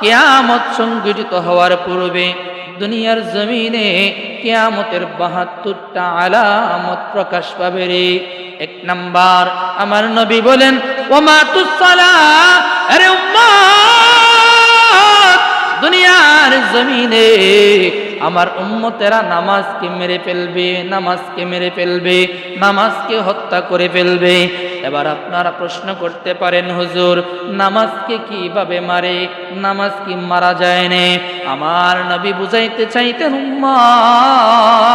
কিয়ামত সংঘটিত হওয়ার পূর্বে দুনিয়ার জমিনে কিয়ামতের ৭২টা আলামত প্রকাশ পাবে রে। ১ নাম্বার, আমার নবী বলেন ওমা তুসসালাহ, আরে উম্মত, দুনিয়ার জমিনে আমার উম্মতেরা নামাজকে মেরে ফেলবে, নামাজকে মেরে ফেলবে, নামাজকে হত্যা করে ফেলবে। এবার আপনারা প্রশ্ন করতে পারেন, হুজুর নামাজকে কিভাবে মারে? নামাজ কি মারা যায় না? আমার নবী বুঝাইতে চাইতেন উম্মত,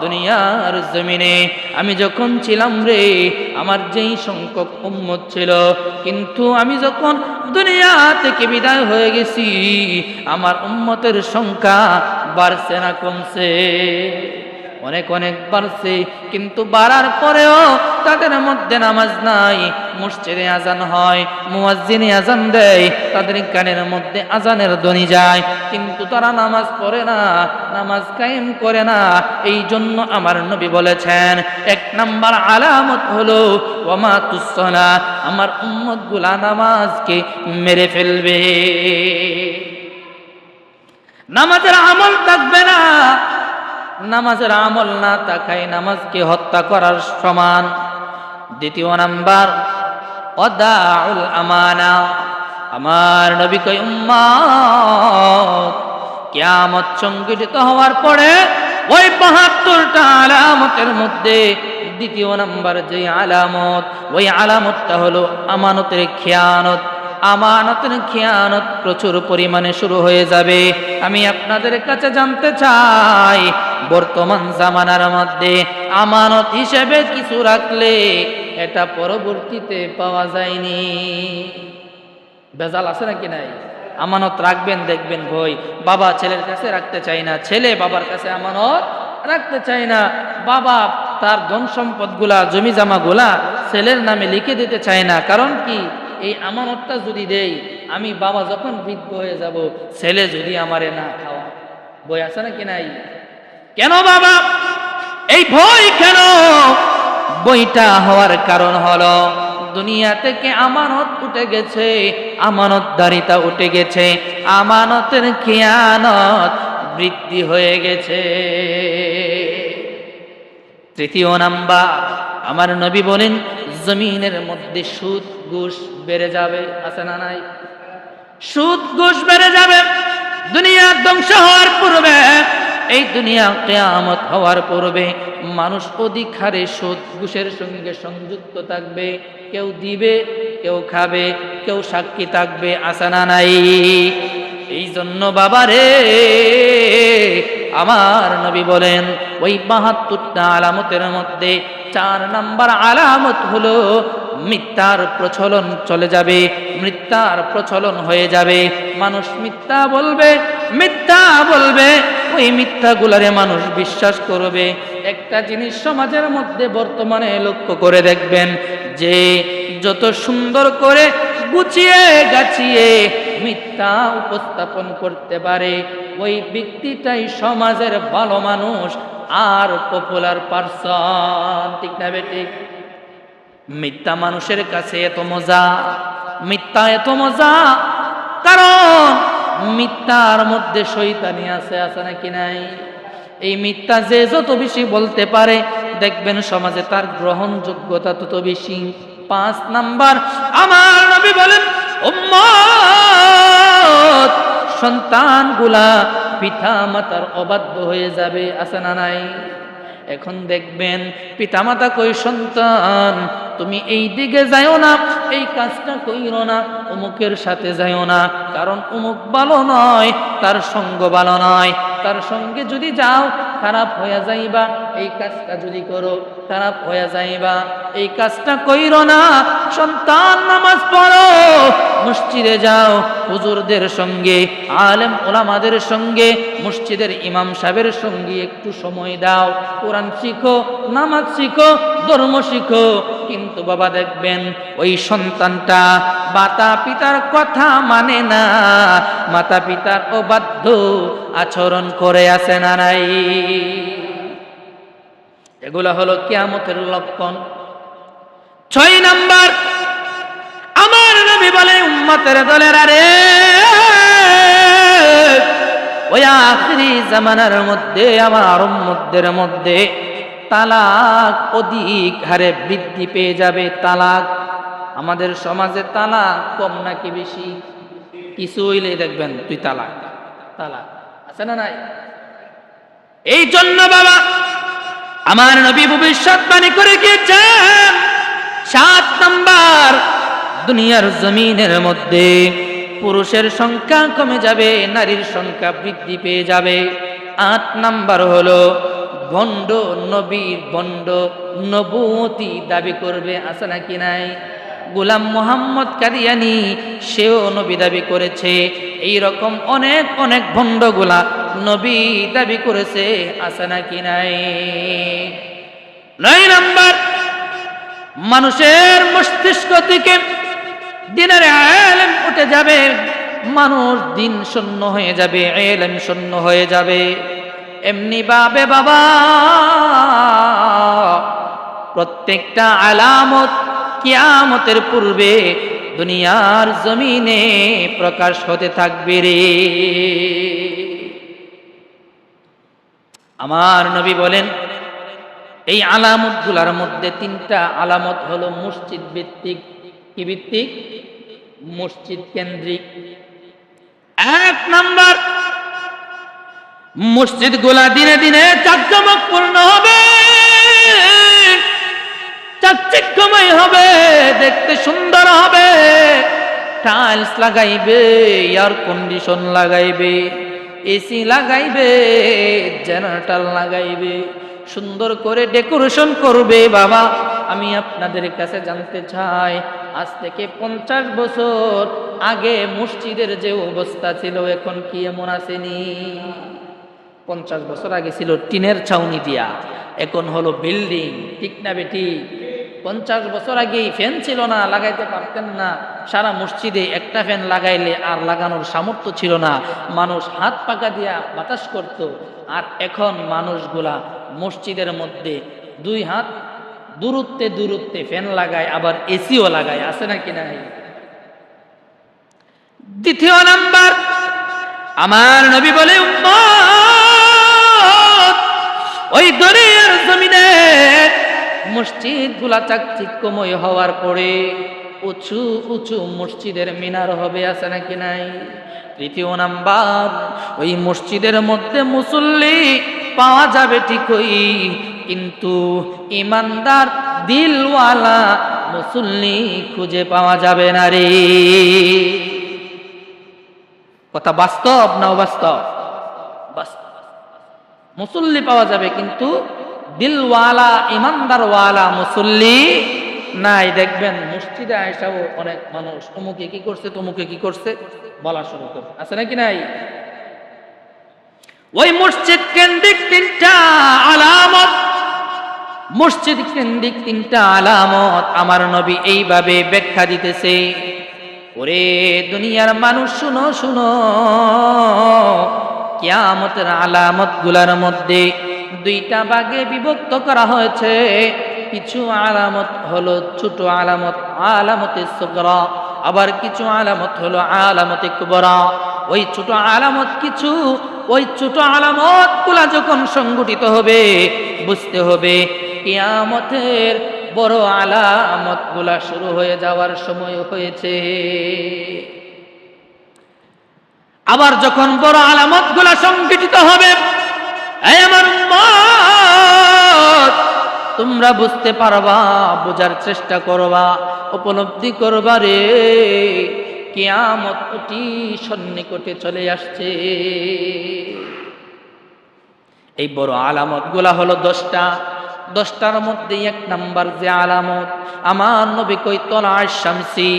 দুনিয়ার জমিনে আমি যখন ছিলাম রে, আমার যেই সংখ্যক উম্মত ছিল, কিন্তু আমি যখন দুনিয়া থেকে বিদায় হয়ে গেছি, আমার উম্মতের সংখ্যা বাড়ছে না কমছে? অনেক অনেক বাড়ছে, কিন্তু বাড়ার পরেও তাদের মধ্যে নামাজ নাই। মসজিদে আজান হয়, মুয়াজ্জিনে আজান দেয়, তাদের কানের মধ্যে আজানের ধ্বনি যায়, কিন্তু তারা নামাজ পড়ে না, নামাজ কায়েম করে না। এই জন্য আমার নবী বলেছেন ১ নাম্বার আলামত হলো ওমা তুসসালাহ, আমার উম্মতগুলা নামাজকে মেরে ফেলবে, নামাজের আমল থাকবে না। নামাজের আমল না থাকায় নামাজকে হত্যা করার সমান। ২য় নাম্বার ওয়াদাউল আমানা, আমার নবী কয় উম্মত কিয়ামত সংঘটিত হওয়ার পরে ওই ৭২টা আলামতের মধ্যে ২য় নাম্বার যে আলামত, ওই আলামতটা হলো আমানতের খেয়ানত। আমানতের খেয়ানত প্রচুর পরিমাণে শুরু হয়ে যাবে। আমি আপনাদের কাছে জানতে চাই, বর্তমান জামানার মধ্যে আমানত হিসেবে কিছু রাখলে এটা পরবর্তীতে পাওয়া যায়নি। ভেজাল আছে নাকি নাই? আমানত রাখবেন, দেখবেন ভয়, বাবা ছেলের কাছে রাখতে চাই না, ছেলে বাবার কাছে আমানত রাখতে চাই না, বাবা তার ধন সম্পদগুলা, জমি জামাগুলা ছেলের নামে লিখে দিতে চায় না। কারণ কি? এই আমানতটা যদি দেই, আমি বাবা যখন বৃদ্ধ হয়ে যাব, ছেলে যদি আমারে না খাওয়া। ভয় আছে নাকি নাই? কেন বাবা এই ভয় কেন? বইটা হওয়ার কারণ হলো দুনিয়া থেকে আমানত উঠে গেছে, আমানতদারিতা উঠে গেছে, আমানতের খেয়ানত বৃদ্ধি হয়ে গেছে। ৩য় নাম্বার, আমার নবী বলেন জমিনের মধ্যে সুদ ঘুষ বেড়ে যাবে। আছে না নাই? সুদ ঘুষ বেড়ে যাবে দুনিয়া ধ্বংস হওয়ার পূর্বে। এই দুনিয়া কিয়ামত হওয়ার পূর্বে মানুষ অধিক হারে সুদ ঘুষের সঙ্গে সংযুক্ত থাকবে। কেউ দিবে, কেউ খাবে, কেউ সাক্ষী থাকবে। আছে না নাই? এই জন্য বাবারে, আমার নবী বলেন ওই ৭২টা আলামতের মধ্যে ৪ নাম্বার আলামত হলো মিথ্যার প্রচলন চলে যাবে, মিথ্যার প্রচলন হয়ে যাবে। মানুষ মিথ্যা বলবে, মিথ্যা বলবে, ওই মিথ্যাগুলারে মানুষ বিশ্বাস করবে। একটা জিনিস সমাজের মধ্যে বর্তমানে লক্ষ্য করে দেখবেন, যে যত সুন্দর করে গুছিয়ে গাছিয়ে মিথ্যা উপস্থাপন করতে পারে, ওই ব্যক্তিটাই সমাজের ভালো মানুষ আর পপুলার পারসন। ঠিক না বেঠিক? মিথ্যা মানুষের কাছে এত মজা, মিথ্যা এত মজা, কারণ মিথ্যার মধ্যে শয়তানি আছে। আছে নাকি নাই? এই মিথ্যা যে যত বেশি বলতে পারে, দেখবেন সমাজে তার গ্রহণযোগ্যতা তত বেশি। ৫ নাম্বার, আমার নবী বলেন উম্মত সন্তানগুলা পিতা মাতার অবাধ্য হয়ে যাবে। আছে না নাই? এখন দেখবেন পিতামাতা কই, সন্তান তুমি এই দিকে যাইও না, এই কাজটা কইরো না, অমুকের সাথে যাইও না, কারণ অমুক ভালো নয়, তার সঙ্গ ভালো নয়, তার সঙ্গে যদি যাও খারাপ হয়ে যাইবা, এই কাজটা যদি করো খারাপ হয়ে যাইবা, এই কাজটা কইরো না। সন্তান নামাজ পড়ো, মসজিদে যাও, হুজুরদের সঙ্গে, আলেম ওলামাদের সঙ্গে, মসজিদের ইমাম সাহেবের সঙ্গে একটু সময় দাও, কোরআন শিখো, নামাজ শিখো, ধর্ম শিখো। কিন্তু বাবা দেখবেন ওই সন্তানটা মাতা পিতার কথা মানে না, মাতা পিতার অবাধ্য আচরণ করে। আছে না নাই? এগুলা হলো কিয়ামতের লক্ষণ। ৬ নাম্বার, আমার নবী নবী বলে উম্মতের দলেরা রে, ওই আখিরি জামানার মধ্যে আমার উম্মতদের মধ্যে তালাক অধিক হারে বৃদ্ধি পেয়ে যাবে। তালাক, আমাদের সমাজে তালাক কম নাকি বেশি? কিছু হইলে দেখবেন তুই তালাক তালাক, আছে না নাই? এই জন্য বাবা আমার নবী ভবিষ্যৎবাণী করে গিয়েছেন, 7 নাম্বার দুনিয়ার জমিনের মধ্যে পুরুষের সংখ্যা কমে যাবে, নারীর সংখ্যা বৃদ্ধি পেয়ে যাবে। 8 নাম্বার হলো ভণ্ড নবী, ভণ্ড নবুয়তি দাবি করবে, আছে নাকি নাই? গোলাম মোহাম্মদ কাদিয়ানি সেও নবী দাবি করেছে, এই রকম অনেক অনেক ভণ্ডগুলা নবী দাবি করেছে, আছে নাকি নাই? 9 নাম্বার মানুষের মস্তিষ্ক থেকে দিনের ইলম উঠে যাবে, মানুষ দিন শূন্য হয়ে যাবে, ইলম শূন্য হয়ে যাবে। এমনি ভাবে বাবা প্রত্যেকটা আলামত কিয়ামতের পূর্বে দুনিয়ার জমিনে প্রকাশ হতে থাকবে রে। আমার নবী বলেন এই আলামতগুলোর মধ্যে 3টা আলামত হলো মসজিদ ভিত্তিক। কি ভিত্তিক? মসজিদ কেন্দ্রিক। 1 নাম্বার, মসজিদগুলা দিনে দিনে জাঁকজমকপূর্ণ হবে, চাকচিক্যময় হবে, দেখতে সুন্দর হবে, টাইলস লাগাইবে, এয়ার কন্ডিশন লাগাইবে, এসি লাগাইবে, জেনারেটর লাগাইবে, সুন্দর করে ডেকোরেশন করবে। বাবা আমি আপনাদের কাছে জানতে চাই, আজ থেকে 50 বছর আগে মসজিদের যে অবস্থা ছিল এখন কি এমন আসেনি? 50 বছর আগে ছিল টিনের ছাউনি দিয়া, এখন হলো বিল্ডিং, ঠিক না বেটি? 50 বছর আগে ফ্যান ছিল না, লাগাইতে পারতেন না, সারা মসজিদে একটা ফ্যান লাগাইলে আর লাগানোর সামর্থ্য ছিল না, মানুষ হাত পাকা দিয়া বাতাস করত। আর এখন মানুষগুলা মসজিদের মধ্যে 2 হাত দূরত্বে দূরত্বে ফ্যান লাগায়, আবার এসিও লাগায়, আছে নাকি নাই? 2 নাম্বার আমার নবী বলে উম্মত ওই দুনিয়ার জমিনে মসজিদগুলা চাকচিক্যময় হওয়ার পরে উঁচু উঁচু মসজিদের মিনার হবে, আছে নাকি নাই? 3 নাম্বার ওই মসজিদের মধ্যে মুসল্লি পাওয়া যাবে ঠিকই, কিন্তু ইমানদার দিলওয়ালা মুসল্লি খুঁজে পাওয়া যাবে না রে। কথা বাস্তব না অবাস্তব? বাস্তব। মুসল্লি পাওয়া যাবে কিন্তু দিলওয়ালা ইমানদারওয়ালা মুসল্লি নাই। দেখবেন মসজিদে আয়েশাও অনেক মানুষ অমুকে কি করছে তমুকে কি করছে বলা শুরু করে, আছে নাকি নাই? ওই মসজিদ কেন্দ্রিক 3টা আলামত, মসজিদ কেন্দ্রিক 3টা আলামত আমার নবী এইভাবে ব্যাখ্যা দিতেছে। ওরে দুনিয়ার মানুষ শুনো শুনো, কিয়ামতের আলামত গুলার মধ্যে 2টা ভাগে বিভক্ত করা হয়েছে। কিছু আলামত হলো ছোট আলামত, আলামতে সুগরা, আবার কিছু আলামত হলো আলামতে কুবরা। ওই ছোট আলামত কিছু, ওই ছোট আলামত গুলা যখন সংগঠিত হবে বুঝতে হবে কিয়ামতের বড় আলামত গুলা শুরু হয়ে যাওয়ার সময় হয়েছে। আবার যখন বড় আলামত গুলা সংগঠিত হবে, এই আমার উম্মত তোমরা বুঝতে পারবা, বোঝার চেষ্টা করবা, উপলব্ধি করবা রে কিয়ামত অতি সন্নিকটে চলে আসছে। এই বড় আলামত গুলা হলো 10টা। 10টার মধ্যে 1 নাম্বার যে আলামত আমার নবী কই তলাশ শামসি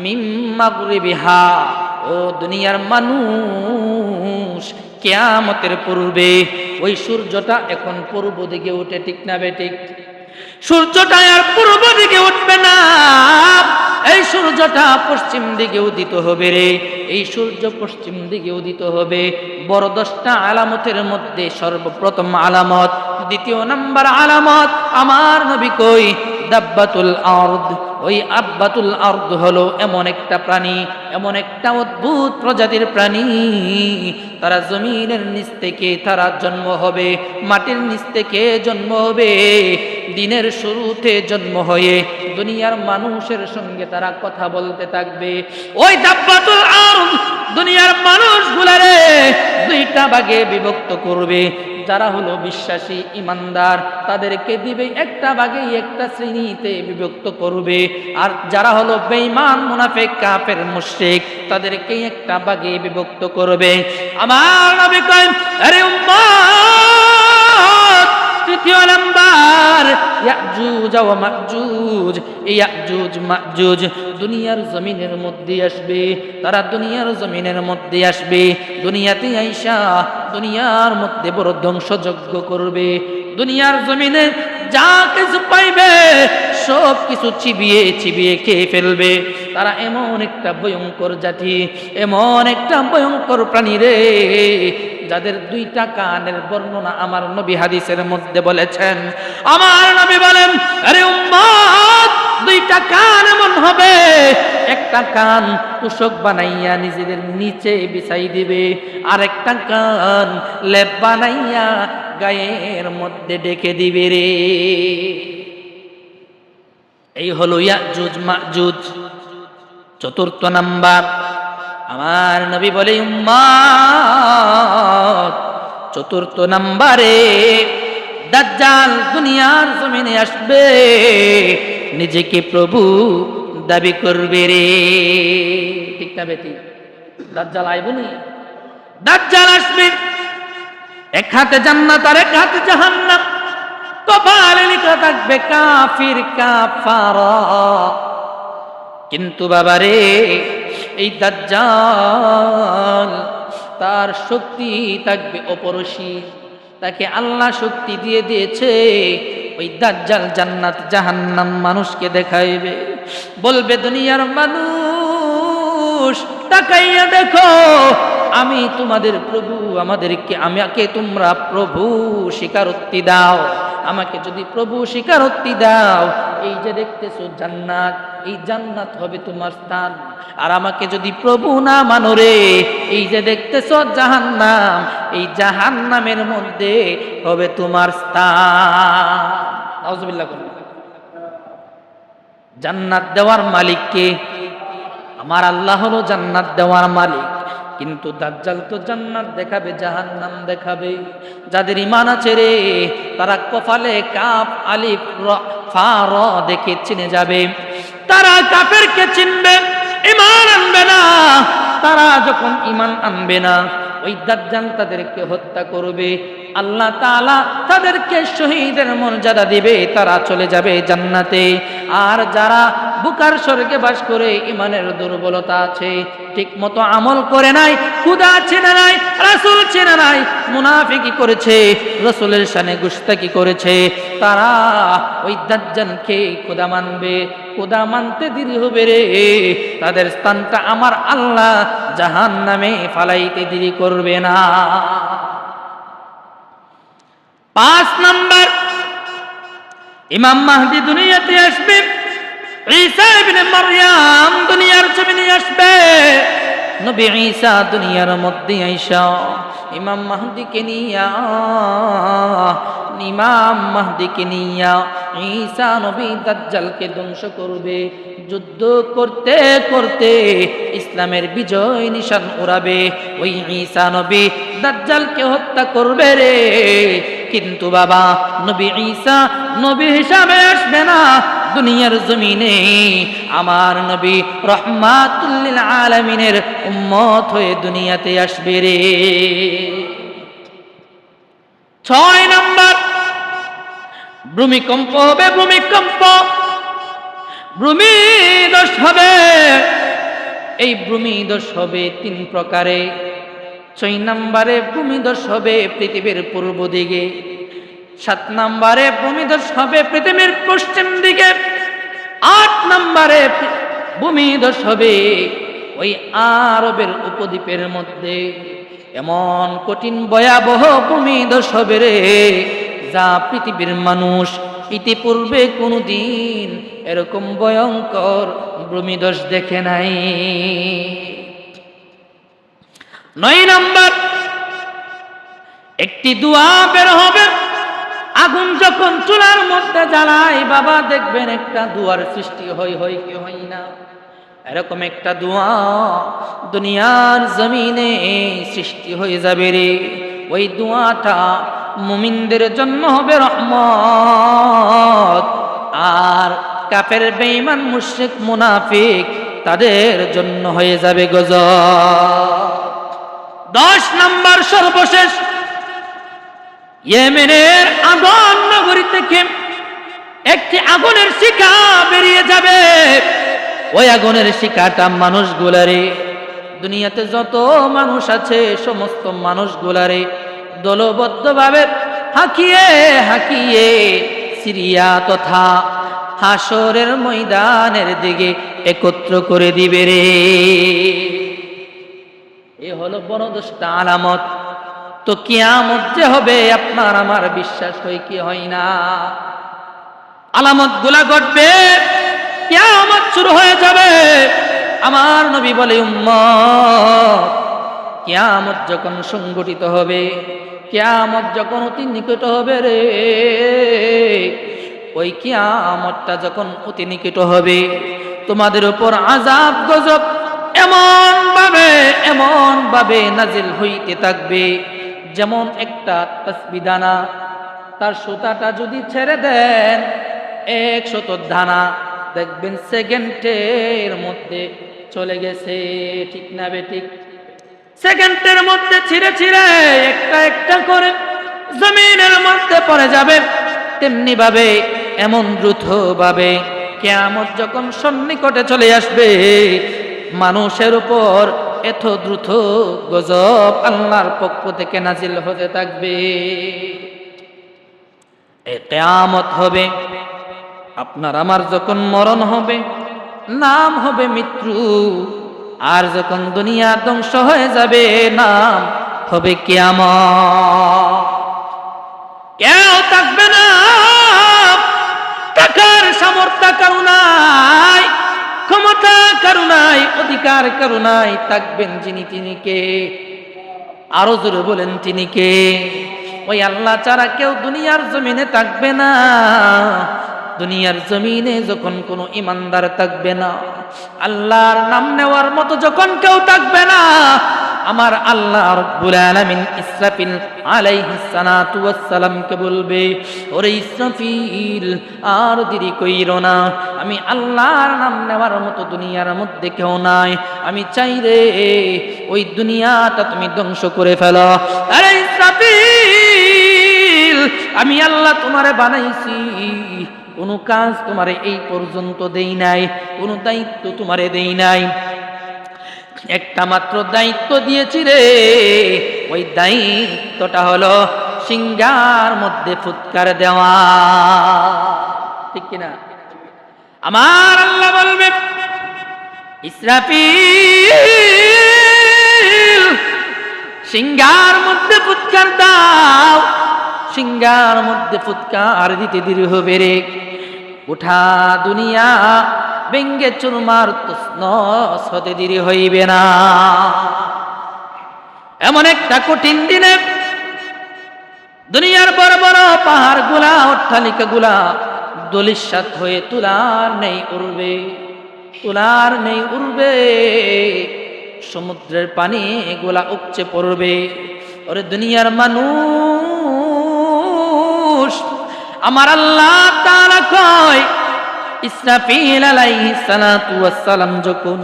মিন মাগরিবিহা, ও দুনিয়ার মানুষ কিয়ামতের পূর্বে ওই সূর্যটা এখন পূর্ব দিকে উঠে, ঠিক না বেঠিক? সূর্যটা আর পূর্ব দিকে উঠবে না, এই সূর্যটা পশ্চিম দিকে উদিত হবে রে। এই সূর্য পশ্চিম দিকে উদিত হবে। বড় 10টা আলামতের মধ্যে সর্বপ্রথম আলামত, 2 নাম্বার আলামত আমার নবী কই দাব্বাতুল আরদ, ওই আব্বাতুল আরদ হলো এমন একটা প্রাণী, এমন একটা অদ্ভুত প্রজাতির প্রাণী, তারা জমিনের নিচ থেকে তারা জন্ম হবে, মাটির নিচ থেকে জন্ম হবে, দিনের শুরুতে জন্ম হয়ে দুনিয়ার মানুষের সঙ্গে তারা কথা বলতে থাকবে। ওই দাব্বাতুল আরদ দুনিয়ার মানুষগুলারে দুইটা ভাগে বিভক্ত করবে। যারা হলো বিশ্বাসী ইমানদার তাদেরকে দিবে একটা ভাগে, একটা শ্রেণীতে বিভক্ত করবে। আর যারা হলো বেঈমান মুনাফিক কাফের মুশরিক তাদেরকে একটা ভাগে বিভক্ত করবে। আমার নবী কয়, আরে উম্মত, তৃতীয় নাম্বার ইয়াজুজ ওয়া মাজুজ। এই ইয়াজুজ মাজুজ দুনিয়ার জমিনের মধ্যে আসবে, তারা দুনিয়ার জমিনের মধ্যে আসবে, দুনিয়াতে আইসা দুনিয়ার মধ্যে বড় ধ্বংসযজ্ঞ করবে। দুনিয়ার জমিনে যা কিছু পাইবে সব কিছু চিবিয়ে চিবিয়ে খেয়ে ফেলবে। তারা এমন একটা ভয়ঙ্কর জাতি, এমন একটা ভয়ঙ্কর প্রাণী রে, যাদের দুইটা কানের বর্ণনা আমার নবী হাদিসের মধ্যে বলেছেন। আমার নবী বলেন, আরে উম্মত, দুইটা কান এমন হবে, একটা কান তোশক বানাইয়া নিজেদের নিচে বিছাই দিবে, আর একটা কান লেপ বানাইয়া গায়ের মধ্যে ডেকে দিবে রে। এই হলো ইয়াজুজ মাজুজ। চতুর্থ নাম্বার আমার নবী বলে, উম্মত, চতুর্থ নাম্বারে দাজ্জাল দুনিয়ার জমিনে আসবে, নিজেকে প্রভু দাবি করবে রে। ঠিক না বেটি? দাজ্জাল আইবনি, দাজ্জাল আসবে, এক হাতে জান্নাত আর এক হাতে জাহান্নাম, কপালে লেখা থাকবে কাফির কাফারা। কিন্তু বাবারে, এই দাজ্জাল তার শক্তি থাকবে অপরসীম, তাকে আল্লাহ শক্তি দিয়ে দিয়েছে। ওই দাজ্জাল জান্নাত জাহান্নাম মানুষকে দেখাইবে, বলবে দুনিয়ার মানুষ তাকাইয়া দেখো, আমি তোমাদের প্রভু, আমাকে তোমরা প্রভু স্বীকারোক্তি দাও। আমাকে যদি প্রভু স্বীকারোক্তি দাও, এই যে দেখতেছো জান্নাত, এই জান্নাত হবে তোমার স্থান। আর আমাকে যদি প্রভু না মানো রে, এই যে দেখতেছো জাহান্নাম, এই জাহান্নামের মধ্যে হবে তোমার স্থান। নাউজুবিল্লাহ। জান্নাত দেওয়ার মালিক কে? আমার আল্লাহ হলো জান্নাত দেওয়ার মালিক। কিন্তু দাজ্জাল তো জান্নাত দেখাবে, জাহান্নাম দেখাবে। যাদের ঈমান আছে রে, তারা কপালে কাফ আলিফ র ফা র দেখে চিনে যাবে। তারা কাফেরকে চিনবে, ঈমান আনবে না। তারা যখন ঈমান আনবে না, ওই দাজ্জাল তাদেরকে হত্যা করবে। আল্লাহ তাআলা তাদেরকে শহীদের মর্যাদা দিবে, তারা চলে যাবে জান্নাতে। আর যারা বুকার স্বর্গে বাস করে, ঈমানের দুর্বলতা আছে, ঠিক মতো আমল করে নাই, খুদা চেনে নাই, রাসূল চেনে নাই, মুনাফিকি করেছে, রাসূলের শানে গুস্তাকি করেছে, তারা ওই দাজ্জালকে খুদা মানবে। খুদা মানতে দেরি হবে রে, তাদের স্থানটা আমার আল্লাহ জাহান্নামে ফালাইতে দেরি করবে না। 5 নাম্বার, ইমাম মাহদি দুনিয়াতে আসবে। ঈসা ইবনে মারইয়াম দুনিয়ার জমিনে আসবে। নবী ঈসা দুনিয়ার মধ্যে আইসা ইমাম মাহদিকে নিয়া ঈসা নবী দাজ্জালকে ধ্বংস করবে। যুদ্ধ করতে করতে ইসলামের বিজয় নিশান উড়াবে। ওই ঈসা নবী দাজ্জালকে হত্যা করবে রে। কিন্তু বাবা, নবী ঈসা নবী হিসাবে আসবে না দুনিয়ার জমিনে। আমার নবী রাহমাতুল লিল আলামিনের উম্মত হয়ে দুনিয়াতে আসবে রে। 6 নাম্বার, ভূমিকম্প হবে, ভূমিধস হবে। এই ভূমিধস হবে 3 প্রকারে। 6 নাম্বারে ভূমিধস হবে পৃথিবীর পূর্ব দিকে। 7 নাম্বারে ভূমিধস হবে পৃথিবীর পশ্চিম দিকে। 8 নাম্বারে ভূমিধস হবে ওই আরবের উপদ্বীপের মধ্যে। এমন কঠিন ভয়াবহ ভূমিধস হবে রে, যা পৃথিবীর মানুষ ইতিপূর্বে কোনোদিন এরকম ভয়ঙ্কর ভূমিধস দেখে নাই। 9 নাম্বার, একটি দোয়া বের হবে। আগুন যখন চুলার মধ্যে জ্বালায় বাবা, দেখবেন একটা দোয়ার সৃষ্টি হয় কি হয় না? এরকম একটা দোয়া দুনিয়ার জমিনে সৃষ্টি হয়ে যাবে রে। ওই দোয়াটা মুমিনদের জন্য হবে রহমত, আর কাফের বেঈমান মুশরিক মুনাফিক তাদের জন্য হয়ে যাবে গজব। 10 নাম্বার, সর্বশেষ, ইয়েমেনের আগুন নগরী থেকে একটি আগুনের শিখা বেরিয়ে যাবে। ওই আগুনের শিখাটা মানুষগুলারে, দুনিয়াতে যত মানুষ আছে সমস্ত মানুষগুলারে দলবদ্ধভাবে হাঁকিয়ে হাঁকিয়ে সিরিয়া তথা হাসরের ময়দানের দিকে একত্র করে দিবে রে। এ হলো বড় দশটা আলামত। তো কিয়ামত যে হবে আপনার আমার বিশ্বাস হয় কি হয় না? আলামত গুলা ঘটবে, কিয়ামত শুরু হয়ে যাবে। আমার নবী বলে, উম্মত, কিয়ামত যখন সংগঠিত হবে, কিয়ামত যখন অতি নিকট হবে রে, ওই কিয়ামতটা যখন অতি নিকট হবে, তোমাদের উপর আযাব গজব এমন ভাবে নাজিল হইতে থাকবে, যেমন একটা তাসবিহ দানা, তার সুতাটা যদি ছেড়ে দেন 100 দানা, দেখবেন সেকেন্ডের মধ্যে চলে গেছে। ঠিক না বেঠিক? সেকেন্ডের মধ্যে ছিঁড়ে ছিঁড়ে একটা একটা করে জমিনের মধ্যে পড়ে যাবে। তেমনি ভাবে, এমন দ্রুত ভাবে কিয়ামত যখন সন্নিকটে চলে আসবে, মানুষের উপর এত দ্রুত গজব আল্লাহর পক্ষ থেকে নাজিল হতে থাকবে। এই কিয়ামত হবে, আপনার আমার যখন মরণ হবে, নাম হবে মৃত্যু। আর যখন দুনিয়া ধ্বংস হয়ে যাবে, নাম হবে কিয়ামত। কেউ থাকবে না, টাকার সামর্থ্য কারো নাই, ক্ষমতা কারো নাই, অধিকার কারো নাই। থাকবেন যিনি, তিনি কে? আরো জোরে বলেন, তিনি কে? ওই আল্লাহ ছাড়া কেউ দুনিয়ার জমিনে থাকবে না। দুনিয়ার জমিনে যখন কোনো ইমানদার থাকবে না, আল্লাহর নাম নেওয়ার মতো যখন কেউ থাকবে না, আমার আল্লাহ রাব্বুল আলামিন ইসরাফিল আলাইহিস সালাতু ওয়াস সালামকে বলবে, ওরে ইসরাফিল, আর দেরি কইরো না, আমি আল্লাহর নাম নেওয়ার মতো দুনিয়ার মধ্যে কেউ নাই। আমি চাই রে ওই দুনিয়াটা তুমি ধ্বংস করে ফেলো। আরে ইসরাফিল, আমি আল্লাহ তোমারে বানাইছি, কোনো কাজ তোমারে এই পর্যন্ত দেই নাই, কোনো দায়িত্ব তোমারে দেই নাই। একটা মাত্র দায়িত্ব দিয়েছি রে, ওই দায়িত্বটা হলো সিংহার মধ্যে ফুৎকার দেওয়া। ঠিক কিনা? আমার আল্লাহ বলবে, ইসরাফিল, সিংহার মধ্যে ফুৎকার দাও। সিংহার মধ্যে ফুৎকার দিতে দেরি হবে রে, উঠা দুনিয়া ভেঙ্গে চুরমার তছনছ হতে দেরি হইবে না। এমন একটা কঠিন দিনে দুনিয়ার বড় বড় পাহাড় গুলা, অট্টালিকা গুলা দলিসাৎ হয়ে তুলার নেই উড়বে, তুলার নেই উড়বে। সমুদ্রের পানি এগুলা উপচে পড়বে। ওরে দুনিয়ার মানুষ, আমার আল্লাহ তাআলা কয়, ইসরাফিল আলাইহিস সালাতু ওয়াস সালাম যখন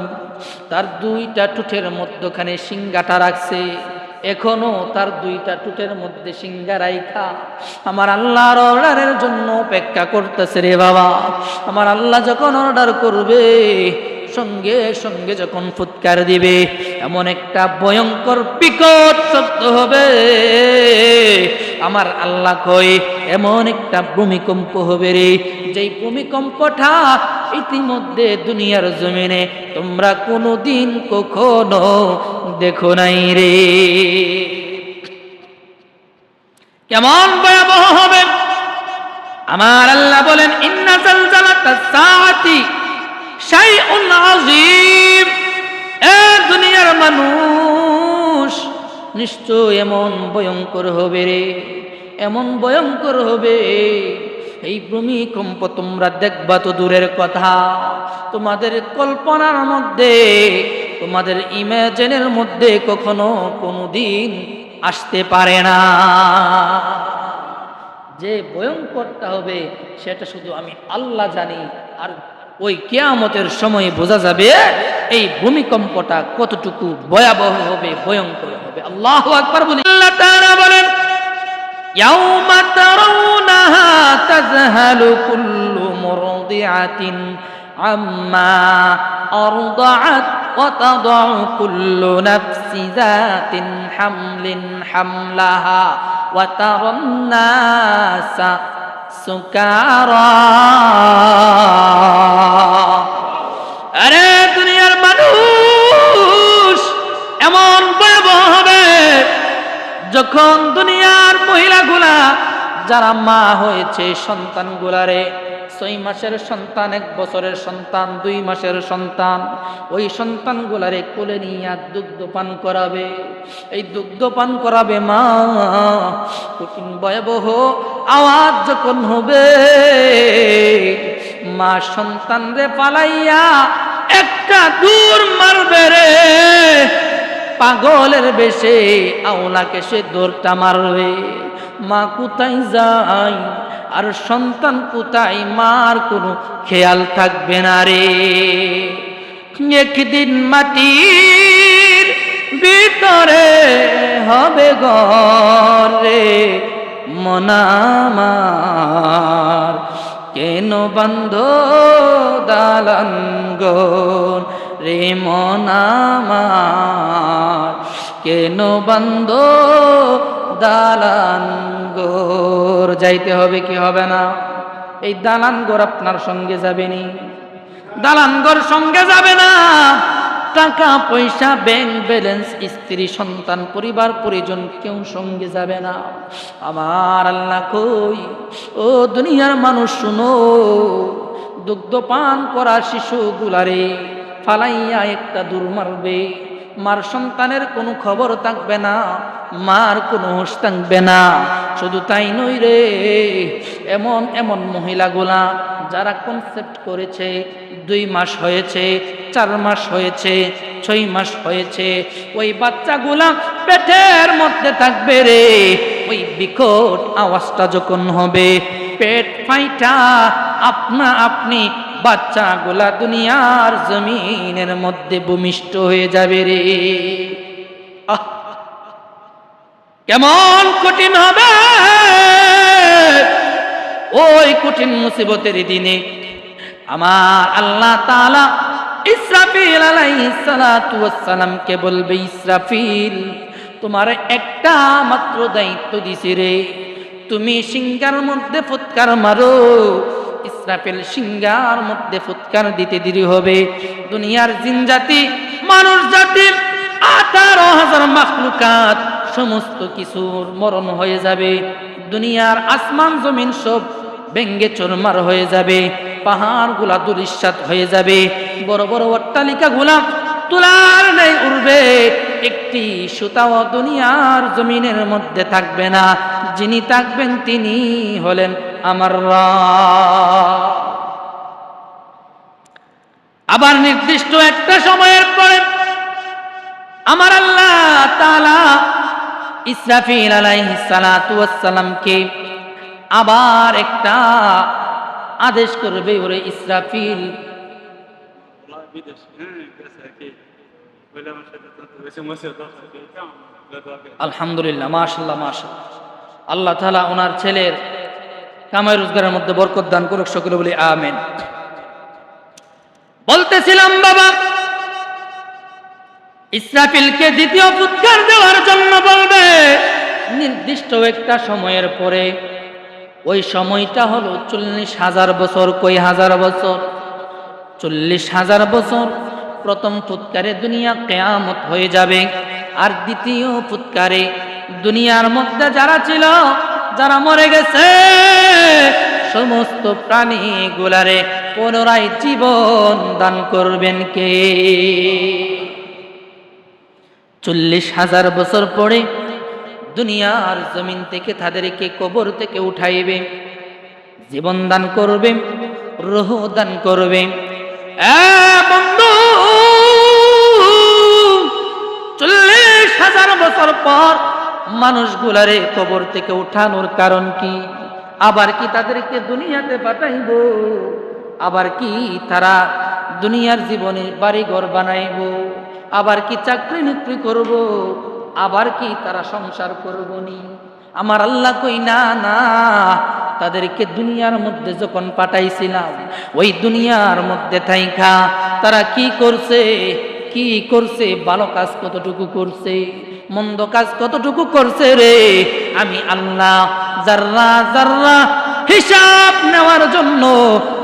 তার 2টা ঠোঁটের মধ্যখানে সিংহাটা রাখছে, এখনো তার 2টা ঠোঁটের মধ্যে সিংহা রাইখা আমার আল্লাহর অর্ডারের জন্য অপেক্ষা করতেছে রে বাবা। আমার আল্লাহ যখন অর্ডার করবে, সঙ্গে সঙ্গে যখন ফুৎকার দিবে, এমন একটা ভয়ঙ্কর বিকট শব্দ হবে, আমার আল্লাহ কয় এমন একটা ভূমিকম্প হবে রে, যেই ভূমিকম্পটা ইতিমধ্যে দুনিয়ার জমিনে তোমরা কোনোদিন কখনো দেখো নাই রে। কেমন ভয়াবহ হবে! আমার আল্লাহ বলেন ইন্না জালজালাতাস সাআতি শাইউন আযীম। এ দুনিয়ার মানুষ, নিশ্চয় এমন ভয়ঙ্কর হবে রে, এমন ভয়ঙ্কর হবে, এই ভূমিকম্প তোমরা দেখবা তো দূরের কথা, তোমাদের কল্পনার মধ্যে, তোমাদের ইমাজিনের মধ্যে কখনো কোনোদিন আসতে পারে না। যে ভয়ঙ্করটা হবে সেটা শুধু আমি আল্লাহ জানি। আর ওই কিয়ামতের সময় বোঝা যাবে এই ভূমিকম্পটা কতটুকু ভয়াবহ হবে, ভয়ঙ্কর হবে। আল্লাহু আকবার বলি। আল্লাহ তাআলা বলেন ইয়াউমা তারাউনাহা তাযহালু কুল্লু মুরদিআতিন আম্মা আরদাআত ওয়া তাদাউ কুল্লু নাফসি যাতিন হামলিন হামলাহা ওয়া তারান নাসা সুকারা। আরে দুনিয়ার মানুষ, এমন ভয়াবহ হবে যখন দুনিয়ার মহিলাগুলা যারা মা হয়েছে, সন্তানগুলারে 6 মাসের সন্তান, 1 বছরের সন্তান, 2 মাসের সন্তান, ওই সন্তানগুলারে কোলে নিয়ে দুগ্ধ পান করাবে। এই দুগ্ধ পান করাবে মা, কঠিন ভয়াবহ আওয়াজ যখন হবে, মা সন্তান রে পালাইয়া একটা দূর মারবে রে, পাগলের বেশে আওলাকে সে দৌড়টা মারবে। মা কোথায় যায় আর সন্তান কোথায়, মার কোনো খেয়াল থাকবে না রে। একদিন মাটির ভিতরে হবে ঘর রে, মনামার কেন বন্ধ দালান ঘর রে, মনামার কেন বন্ধ দালান ঘর। যাইতে হবে কি হবে না? এই দালান ঘর আপনার সঙ্গে যাবে নি, দালান ঘর সঙ্গে যাবে না। টাকা পয়সা, ব্যাংক ব্যালেন্স, স্ত্রী সন্তান, পরিবার পরিজন কেউ সঙ্গে যাবে না। আমার আল্লাহ কই, ও দুনিয়ার মানুষ শুনো, দুগ্ধ পান করা শিশুগুলারে ফালাইয়া একটা দূর মারবে, মার সন্তানের কোনো খবর থাকবে না, মার কোনো হুঁশ থাকবে না। শুধু তাই নই রে, এমন এমন মহিলাগুলা যারা কনসেপ্ট করেছে, 2 মাস হয়েছে, 4 মাস হয়েছে, 6 মাস হয়েছে, ওই বাচ্চাগুলা পেটের মধ্যে থাকবে রে। ওই বিকট আওয়াজটা যখন হবে, পেট ফাইটা আপনা আপনি বাচ্চাগুলা দুনিয়ার জমিনের মধ্যে ভূমিষ্ঠ হয়ে যাবে রে। আহ, কেমন কঠিন হবে ওই কঠিন মুসিবতের দিনে। আমার আল্লাহ তাআলা ইসরাফিল আলাইহিস সালাতু ওয়াস সালামকে বলবে, ইসরাফিল তোমার একটা মাত্র দায়িত্ব দিছি রে, তুমি সিংহার মধ্যে ফুৎকার মারো। ইসরাফিল সিংহার মধ্যে ফুৎকার দিতে দেরি হবে, দুনিয়ার জিন জাতি, মানুষ জাতি, 18,000 মাখলুকাত সমস্ত কিছুর মরণ হয়ে যাবে। দুনিয়ার আসমান জমিন সব ভেঙ্গে চুরমার হয়ে যাবে, পাহাড়গুলা ধূলিসাৎ হয়ে যাবে, বড় বড় অট্টালিকাগুলা তুলার নেই উড়বে, একটি সুতাও দুনিয়ার জমিনের মধ্যে থাকবে না। যিনি থাকবেন তিনি হলেন আমার রব। আবার নির্দিষ্ট একটা সময়ের পরে আমার আল্লাহ তাআলা ইসরাফিল আলাইহিস সালাতু ওয়াস সালামকে আবার একটা আদেশ করবে, ওরে ইসরাফিল, আলহামদুলিল্লাহ, মাশাআল্লাহ মাশাআল্লাহ, আল্লাহ তাআলা ওনার ছেলের কামাই রোজগারের মধ্যে বরকত দান করুক, সকলে বলি আমিন। বলতেছিলাম বাবা, ইসরাফিলকে দ্বিতীয় ফুৎকার দেওয়ার জন্য বলবে নির্দিষ্ট একটা সময়ের পরে। ওই সময়টা হলো 40,000 বছর। কই হাজার বছর? 40,000 বছর। প্রথম ফুৎকারে দুনিয়া কিয়ামত হয়ে যাবে, আর দ্বিতীয় ফুৎকারে দুনিয়ার মধ্যে যারা ছিল, যারা মরে গেছে, সমস্ত প্রাণীগুলারে পুনরায় জীবন দান করবেন কে? 40,000 বছর পরে দুনিয়ার জমিন থেকে তাদেরকে কবর থেকে উঠাইবে, জীবন দান করবে, রূহ দান করবে। বন্ধু, 40,000 বছর পর মানুষগুলারে কবর থেকে উঠানোর কারণ কি? আবার কি তাদেরকে দুনিয়াতে পাঠাইব? আবার কি তারা দুনিয়ার জীবনে বাড়িঘর বানাইব? আবার কি চাকরি নকরি করব? আবার কি তারা সংসার করব নি? আমার আল্লাহ কই না না, তাদেরকে দুনিয়ার মধ্যে যখন পাঠাইছিলাম ওই দুনিয়ার মধ্যে থাইকা তারা কি করছে, কি করছে, ভালো কাজ কতটুকু করছে, মন্দ কাজ কতটুকু করছে রে, আমি আল্লাহ যাররা যাররা হিসাব নেওয়ার জন্য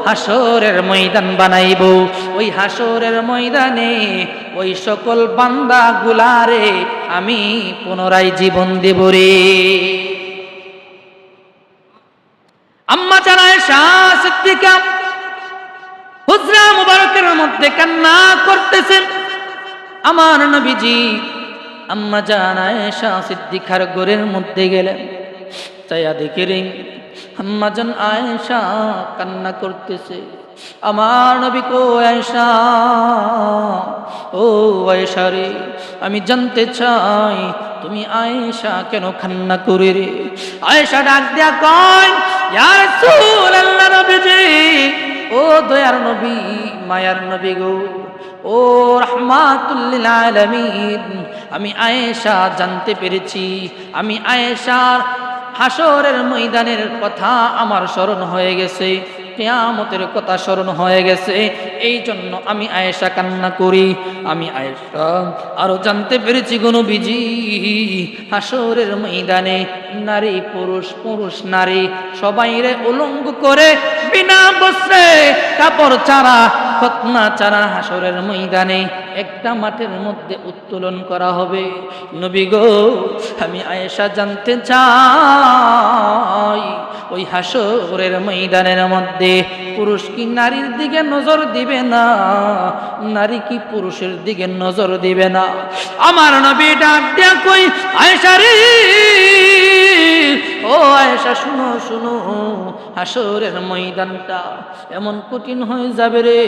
হাসরের ময়দান বানাইব। ওই হাসরের ময়দানে ওই সকল বান্দা গুলারে আমি পুনরায় জীবন দেব রে। আম্মা জান আয়েশা সিদ্দিকা হুজরা মুবারকের মধ্যে কান্না করতেছেন। আমার নবীজি আম্মা জান আয়েশা সিদ্দিকার ঘরের মধ্যে গেলেন, চাইয়া দেখেন আম্মা জান আয়েশা কান্না করতেছে। আমার নবী কো আয়েশা, ও আয়েশা রে, আমি জানতে চাই তুমি আয়েশা কেন কান্না করে রে? আয়েশা ডাক দিয়া কয়, ইয়া রাসূলুল্লাহ নবীজি, ও দয়ার নবী, মায়ার নবী গো, ও রাহমাতুল লিল আলামিন, আমি আয়েশা জানতে পেরেছি, আমি আয়েশার হাসরের ময়দানের কথা আমার স্মরণ হয়ে গেছে, কিয়ামতের কথা স্মরণ হয়ে গেছে, এই জন্য আমি আয়েশা কান্না করি। আমি আয়েশা আরো জানতে পেরেছি গো নবীজি, হাসরের ময়দানে নারী পুরুষ, পুরুষ নারী সবাইরে উলঙ্গ করে বিনা বস্ত্রে কাপড় ছাড়া, খতনা ছাড়া হাসরের ময়দানে একটা মাঠের মধ্যে উত্তোলন করা হবে। নবী গো, আমি আয়েশা জানতে চাই ওই হাসরের ময়দানের মধ্যে পুরুষ কি নারীর দিকে নজর দিবে না, নারী কি পুরুষের দিকে নজর দিবে না? আমার নবী ডাক দিয়া কই, আয়েশা রে, ও আয়েশা শুনো শুনো, হাসরের ময়দানটা এমন কঠিন হয়ে যাবে রে,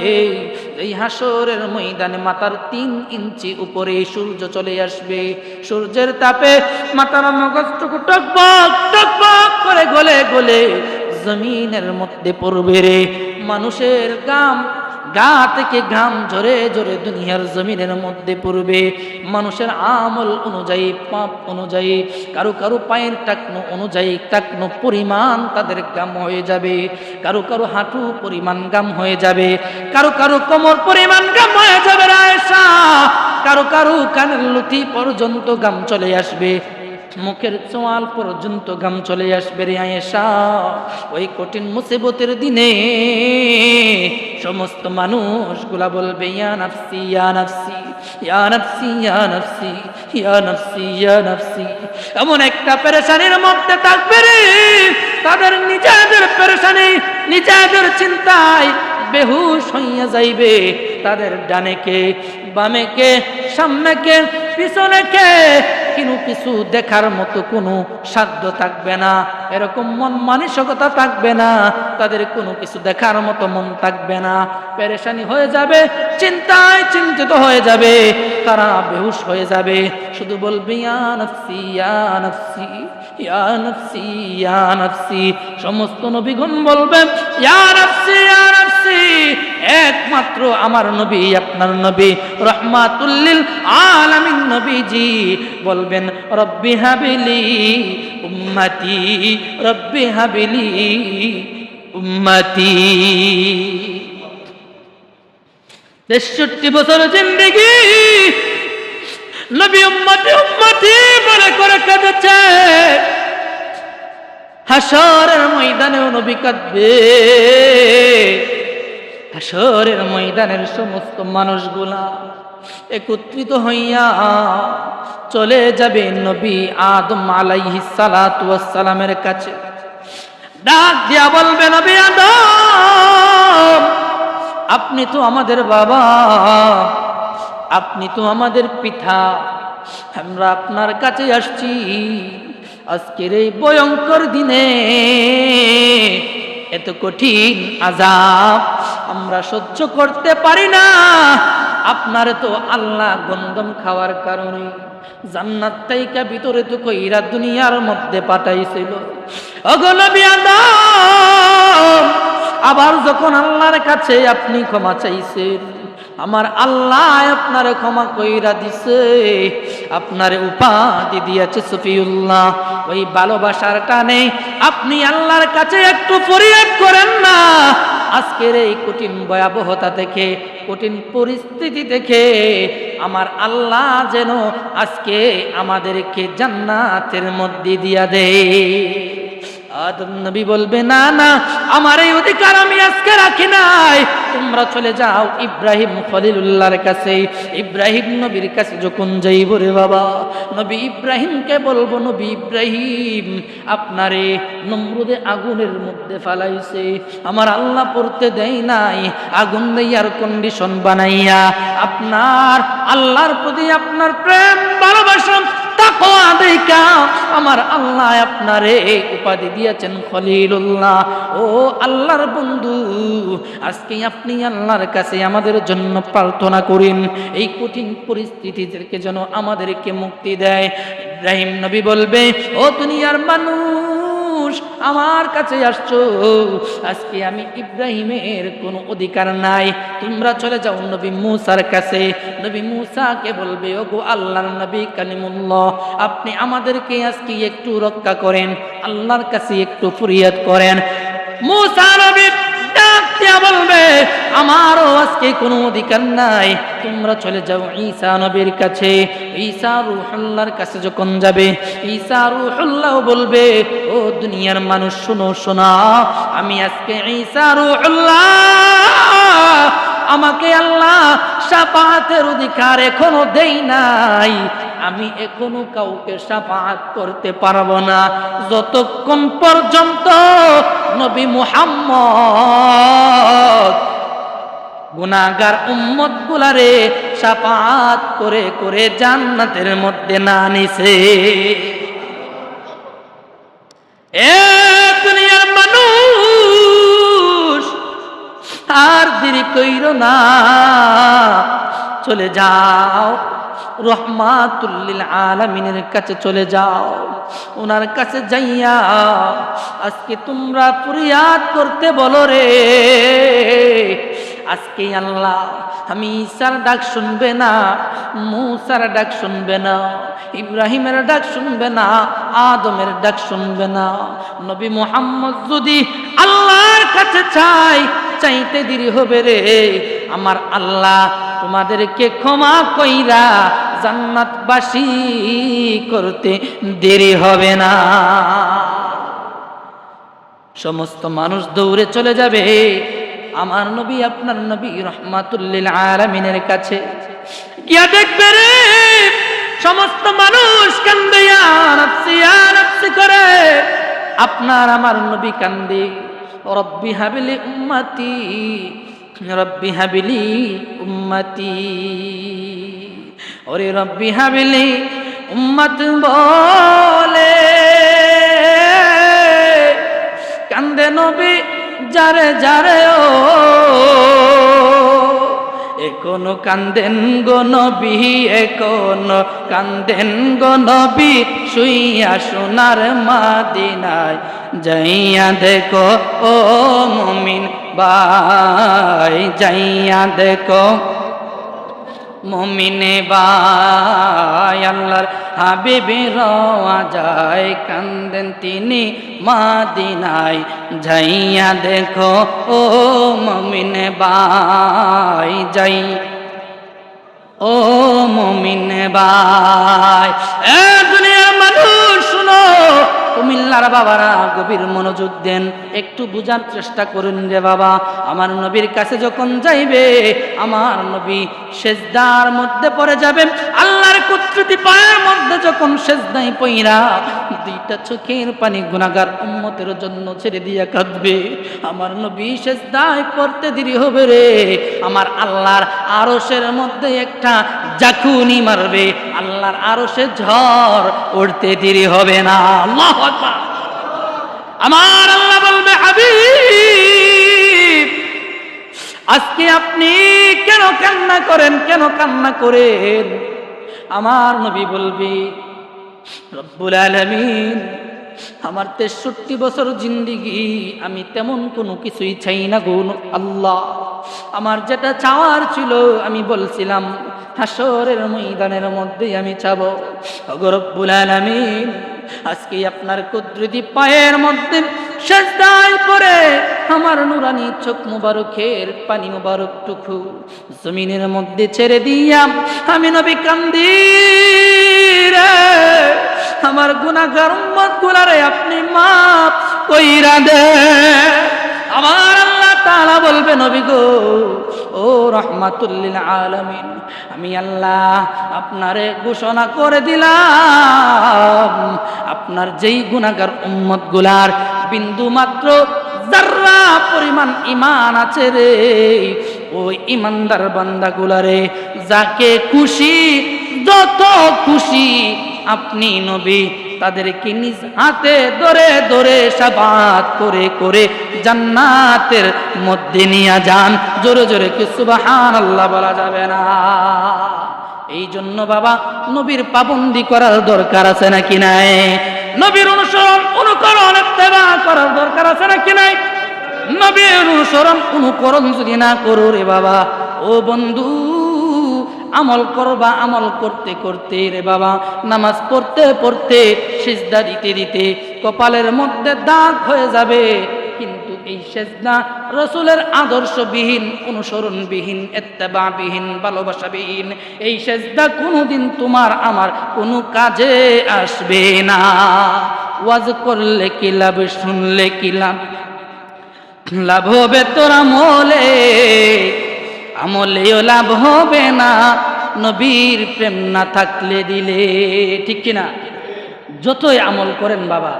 এই হাসরের ময়দানে মাথার 3 ইঞ্চি উপরে সূর্য চলে আসবে, সূর্যের তাপে মাথার মগজটুকু টকবক টকবক করে গলে গলে জমিনের মধ্যে পড়বে রে। মানুষের গা থেকে ঘাম ঝরে ঝরে দুনিয়ার জমিনের মধ্যে পড়বে। মানুষের আমল অনুযায়ী, পাপ অনুযায়ী, কারো কারো পায়ের টাকনো অনুযায়ী টাকনো পরিমাণ তাদের গাম হয়ে যাবে, কারো কারো হাঁটু পরিমাণ গাম হয়ে যাবে, কারো কারো কোমর পরিমাণ গাম হয়ে যাবে আয়েশা, কারো কারো কানের লুটি পর্যন্ত গাম চলে আসবে, মুখের চোয়াল পর্যন্ত গাম চলে আসবে রে আয়েশা। ওই কঠিন মুসিবতের দিনে সমস্ত মানুষগুলা বলবে, ইয়া নাফসি ইয়া নাফসি ইয়া নাফসি ইয়া নাফসি ইয়া নাফসি ইয়া নাফসি। এমন একটা পেরেশানির মধ্যে থাকবে রে, তাদের নিজেদের পেরেশানি, নিজেদের চিন্তায় বেহুশ হইয়া যাইবে। তাদের ডানে কে, বামে কে, সামনে কে, পিছনে কে, কিন্তু কিছু দেখার মতো কোনো সাধ্য থাকবে না, এরকম মন মানসিকতা থাকবে না, তাদের কোনো কিছু দেখার মতো মন থাকবে না, পেরেশানি হয়ে যাবে, চিন্তায় চিন্তিত হয়ে যাবে, তারা বেহুশ হয়ে যাবে, শুধু বলবে ইয়া নাফসি ইয়া নাফসি ইয়া নাফসি ইয়া নাফসি। সমস্ত নবীগণ বলবেন ইয়া নাফসি ইয়া নাফসি, একমাত্র আমার নবী, আপনার নবী রাহমাতুল লিল আলামিন নবীজি বলবেন রব্বি হাবিলি উম্মতি রব্বি হাবিলি উম্মতি। 63 বছর জিন্দেগি নবী উম্মতি উম্মতি বলে করে কাঁদেছে। হাসরের ময়দানেও নবী কাঁদবে। হাসরের ময়দানের সমস্ত মানুষগুলা একত্রিত হইয়া চলে যাবে নবী আদম আলাইহিস সালাতু ওয়াস সালামের কাছে। ডাক দিয়া বলবে নবী আদম, আপনি তো আমাদের বাবা, আপনি তো আমাদের পিতা, আমরা আপনার কাছে আসছি আজকের এই ভয়ঙ্কর দিনে। এত কঠিন আযাব আমরা সহ্য করতে পারি না। আপনার তো আল্লাহ গন্ধম খাওয়ার কারণে জান্নাত থেকে ভিতরে তো কইরা দুনিয়ার মধ্যে পাঠাইছিল। ওগো নবী আদম, আবার যখন আল্লাহর কাছে আপনি ক্ষমা চাইছেন, আমার আল্লাহ আপনার ক্ষমা কইরা দিছে, আপনার উপাধি দিয়েছে সফিউল্লাহ। ওই ভালোবাসার টানে আপনি আল্লাহর কাছে একটু ফরিয়াদ করেন না, আজকের এই কঠিন ভয়াবহতা থেকে, কঠিন পরিস্থিতি থেকে আমার আল্লাহ যেন আজকে আমাদেরকে জান্নাতের মধ্যে দিয়া দেয়। আদম নবী বলবে, না না, আমার এই অধিকার আমি আজকে রাখি নাই, তোমরা চলে যাও ইব্রাহিম খলিলুল্লাহর কাছে। ইব্রাহিম নবীর কাছে যখন যাইব রে বাবা, নবী ইব্রাহিমকে বলবো, নবী ইব্রাহিম, আপনারে নমরুদে আগুনের মধ্যে ফালাইছে, আমার আল্লাহ পড়তে দেয় নাই, আগুন দেয়ার কন্ডিশন বানাইয়া আপনার আল্লাহর প্রতি আপনার প্রেম ভালোবাসা তাকওয়া দেখা আমার আল্লাহ আপনারে উপাধি দিয়েছেন খলিলুল্লাহ। ও আল্লাহর বন্ধু, আজকে আপনি আল্লাহর কাছে আমাদের জন্য প্রার্থনা করেন, এই কঠিন পরিস্থিতি থেকে যেন আমাদেরকে মুক্তি দেয়। ইব্রাহিম নবী বলবে, ও দুনিয়ার মানুষ, আমার কাছে আসছো, আজকে আমি ইব্রাহিমের কোনো অধিকার নাই, তোমরা চলে যাও নবী মূসার কাছে। নবী মূসাকে বলবে, ওগো আল্লাহর নবী কালিমুল্লাহ, আপনি আমাদেরকে আজকে একটু রক্ষা করেন, আল্লাহর কাছে একটু ফরিয়াদ করেন। মূসা নবী ডাক দিয়া বলবে, আমারও আজকে কোনো অধিকার নাই, তোমরা চলে যাও ঈসা নবীর কাছে। ঈসা রূহুল্লাহর কাছে যখন যাবে, ঈসা রূহুল্লাহ বলবে, ও দুনিয়ার মানুষ শোনো, শোনা, আমি আজকে ঈসা রূহুল্লাহ, আমাকে আল্লাহ শাফাআতের অধিকার এখনো দেই নাই, আমি এখনো কাউকে শাফাআত করতে পারবো না যতক্ষণ পর্যন্ত নবী মুহাম্মদ গুনাহগার উম্মত গুলারে শাফাআত করে করে জান্নাতের মধ্যে না নিছে। এ দুনিয়ার মানুষ, আর দেরি কইরো না, চলে যাও রহমাতুল লিল আলামিনের কাছে চলে যাও। ওনার কাছে যাইয়া আজকে তোমরা ফরিয়াদ করতে বলো রে, আজকে আল্লাহ আমি ঈসার ডাক শুনবে না, মূসার ডাক শুনবে না, ইব্রাহিমের ডাক শুনবে না, আদমের ডাক শুনবে না। নবী মুহাম্মদ যদি আল্লাহর কাছে চাইতে দেরি হবে রে, আমার আল্লাহ তোমাদেরকে ক্ষমা কইরা জান্নাতবাসী করতে দেরি হবে না। সমস্ত মানুষ দৌড়ে চলে যাবে আমার নবী, আপনার নবী রহমাতুল লিল আলামিনের কাছে। গিয়া দেখবে রে সমস্ত মানুষ কান্দে, ইয়া নাফসি ইয়া নাফসি করে, আপনার আমার নবী কান্দে, রব্বি হাবিলি উম্মতি, রব্বি হাবিলি উম্মতি, ওরে রব্বি হাবিলি উম্মত বলে কান্দে নবী যারে যারে, ও এখনো কান্দেন গো নবী, এখনো কান্দেন গো নবী, শুইয়া সোনার মদিনায় যাইয়া দেখো ও মুমিন ভাই, যাইয়া দেখো মুমিনে ভাই, আল্লাহর হাবিবি রওয়া যায় কান্দেন তিনি মদিনায়, যাইয়া দেখো ও মুমিনে ভাই, যাই ও মুমিনে ভাই। এ দুনিয়ার মানুষ শুনো, কুমিল্লার বাবারা গভীর মনোযোগ দেন, একটু বুঝার চেষ্টা করুন রে বাবা। আমার নবীর কাছে যখন যাইবে, আমার নবী সেজদার মধ্যে পড়ে যাবেন। আল্লাহর কুদরতি পায়ের মধ্যে যখন সেজদায় পইরা দুইটা চোখের পানি গুনাহগার উম্মতের জন্য ছেড়ে দিয়া কাঁদবে, আমার নবী সেজদায় পড়তে দেরি হবে রে, আমার আল্লাহর আরশের মধ্যে একটা জাকুনি মারবে, আল্লাহর আরশে ঝড় উঠতে দেরি হবে না। আল্লাহু আকবার। আমার আল্লাহ বলবে, হাবিব আজকে আপনি কেন কান্না করেন, কেন কান্না করেন? আমার নবী বলবে, রব্বুল আলামিন আমার 63 বছর জিন্দেগি আমি তেমন কোনো কিছুই চাই না গো আল্লাহ। আমার যেটা চাওয়ার ছিল আমি বলছিলাম হাসরের ময়দানের মধ্যে আমি চাবো। ওগো রব্বুল আলামিন আজকে আপনার কুদরতি পায়ের মধ্যে সেজদায় পড়ে আমার নুরানি চোখ মুবারকের পানি মুবারক টুকু জমিনের মধ্যে ছেড়ে দিয়া আমি নবী কান্দি রে, আমার গুনাহগার উম্মত গুলারে আপনি মাফ কইরা দে। আমার আল্লাহ তাআলা বলবে, নবী গো ও রাহমাতুল লিল আলামিন, আমি আল্লাহ আপনারে ঘোষণা করে দিলাম আপনার যেই গুনাহগার উম্মত গুলার বিন্দু মাত্র যাররা পরিমাণ ঈমান আছে রে, ওই ঈমানদার বান্দাগুলারে যাকে খুশি যত খুশি আপনি নবী তাদেরকে নিজ হাতে ধরে ধরে শাফাআত করে করে জান্নাতের মধ্যে নিয়ে যান। জোরে জোরে কি সুবহানাল্লাহ বলা যাবে না? এই জন্য বাবা নবীর পাবন্দি করার দরকার আছে নাকি নাই? নবীর অনুসরণ অনুকরণ ইত্তেবা করার দরকার আছে নাকি নাই? নবীর অনুসরণ অনুকরণ যদি না করো রে বাবা, ও বন্ধু আমল করবা, আমল করতে করতে রে বাবা নামাজ পড়তে পড়তে সিজদা দিতে দিতে কপালের মধ্যে দাগ হয়ে যাবে, কিন্তু এই সিজদা রাসূলের আদর্শবিহীন, অনুসরণবিহীন, ইত্তেবাবিহীন, ভালোবাসাবিহীন এই সিজদা কোনোদিন তোমার আমার কোনো কাজে আসবে না। ওয়াজ করলে কি লাভ, শুনলে কি লাভ? লাভ হবে তোর আমলে, আমলেও লাভ হবে না নবীর প্রেম না থাকলে দিলে। ঠিক কিনা? যতই আমল করেন বাবা,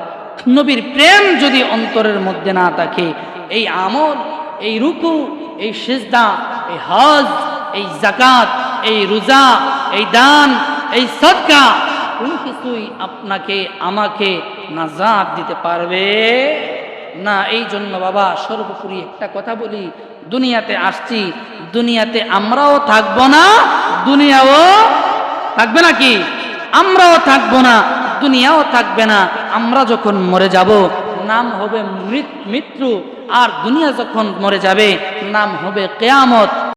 নবীর প্রেম যদি অন্তরের মধ্যে না থাকে, এই আমল, এই রুকু, এই সিজদা, এই হজ, এই যাকাত, এই রোজা, এই দান, এই সদকা কোন কিছুই আপনাকে আমাকে নাজাত দিতে পারবে না। এই জন্য বাবা সর্বোপরি একটা কথা বলি, দুনিয়াতে আসছি, দুনিয়াতে আমরাও থাকবো না, দুনিয়াও থাকবে নাকি? আমরাও থাকবো না, দুনিয়াও থাকবে না। আমরা যখন মরে যাব নাম হবে মৃত্যু, আর দুনিয়া যখন মরে যাবে নাম হবে কিয়ামত।